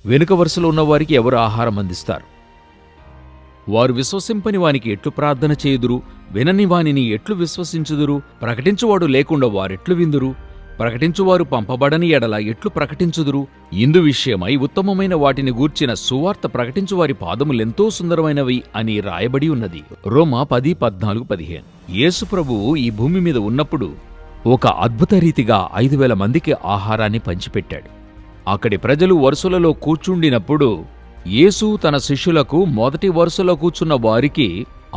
వెనుక వరుసలో ఉన్నవారికి ఎవరు ఆహారం అందిస్తారు? వారు విశ్వసింపని వానికి ఎట్లు ప్రార్థన చేయుదురు? వినని వానిని ఎట్లు విశ్వసించుదురు? ప్రకటించువాడు లేకుండా వారెట్లు విందురు? ప్రకటించువారు పంపబడని ఎడల ఎట్లు ప్రకటించుదురు? ఇందు విషయమై ఉత్తమమైన వాటిని గూర్చిన సువార్త ప్రకటించువారి పాదములెంతో సుందరమైనవి అని రాయబడి ఉన్నది. రోమా 10:14-15. యేసు ప్రభువు ఈ భూమి మీద ఉన్నప్పుడు ఒక అద్భుత రీతిగా 5,000 మందికి ఆహారాన్ని పంచిపెట్టాడు. అక్కడి ప్రజలు వరుసలలో కూర్చుండినప్పుడు యేసు తన శిష్యులకు మొదటి వరుసలో కూర్చున్న వారికి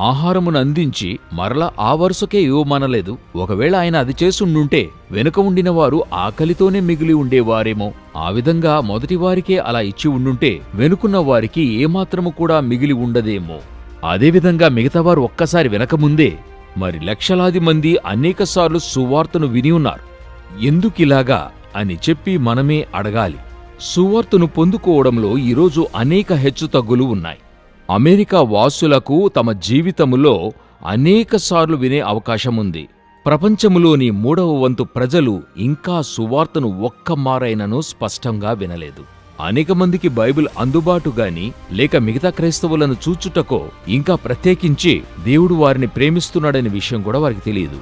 ఆహారమును అందించి మరలా ఆ వరుసకే ఇవ్వమనలేదు. ఒకవేళ ఆయన అది చేసుండుంటే వెనుక ఉండిన వారు ఆకలితోనే మిగిలి ఉండేవారేమో. ఆ విధంగా మొదటివారికే అలా ఇచ్చి ఉండుంటే వెనుకున్న వారికి ఏమాత్రము కూడా మిగిలి ఉండదేమో. అదేవిధంగా మిగతావారు ఒక్కసారి వెనకముందే మరి లక్షలాది మంది అనేకసార్లు సువార్తను విని ఉన్నారు. ఎందుకిలాగా అని చెప్పి మనమే అడగాలి. సువార్తను పొందుకోవడంలో ఈరోజు అనేక హెచ్చుతగ్గులు ఉన్నాయి. అమెరికా వాసులకు తమ జీవితములో అనేకసార్లు వినే అవకాశముంది. ప్రపంచములోని 3వ వంతు ప్రజలు ఇంకా సువార్తను ఒక్కమారైనను స్పష్టంగా వినలేదు. అనేక మందికి బైబిల్ అందుబాటుగాని లేక మిగతా క్రైస్తవులను చూచుటకో ఇంకా ప్రత్యేకించి దేవుడు వారిని ప్రేమిస్తున్నాడనే విషయం కూడా వారికి తెలియదు.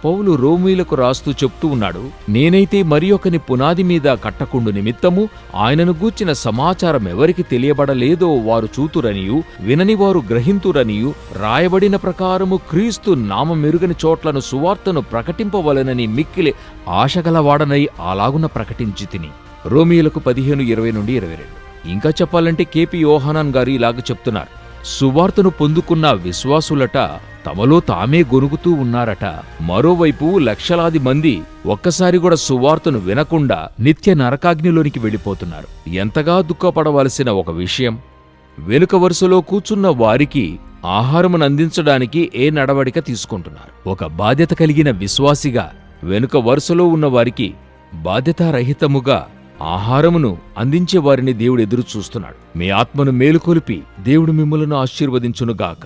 పౌలు రోమీయులకు రాస్తూ చెప్తూ ఉన్నాడు, నేనైతే మరి ఒకని పునాది మీద కట్టకుండు నిమిత్తము ఆయనను గూర్చిన సమాచారం ఎవరికి తెలియబడలేదో వారు చూతురనియు వినని వారు గ్రహింతురనియు రాయబడిన ప్రకారము క్రీస్తు నామమెరుగని చోట్లను సువార్తను ప్రకటింపవలెనని మిక్కిలి ఆశగలవాడనై అలాగున ప్రకటించి తిని. రోమీయులకు 15:20-22. ఇంకా చెప్పాలంటే కేపీ యోహానాన్ గారు ఇలాగ చెప్తున్నారు, సువార్తను పొందుకున్న విశ్వాసులట తమలో తామే గొనుగుతూ ఉన్నారట. మరోవైపు లక్షలాది మంది ఒక్కసారి కూడా సువార్తను వినకుండా నిత్య నరకాగ్నిలోనికి వెళ్ళిపోతున్నారు. ఎంతగా దుఃఖపడవలసిన ఒక విషయం. వెనుక వరుసలో కూర్చున్న వారికి ఆహారమును అందించడానికి ఏ నడవడిక తీసుకుంటున్నారు? ఒక బాధ్యత కలిగిన విశ్వాసిగా వెనుక వరుసలో ఉన్న వారికి బాధ్యతారహితముగా ఆహారమును అందించే వారిని దేవుడు ఎదురు చూస్తున్నాడు. మీ ఆత్మను మేలుకొలిపి దేవుడు మిమ్ములను ఆశీర్వదించునుగాక.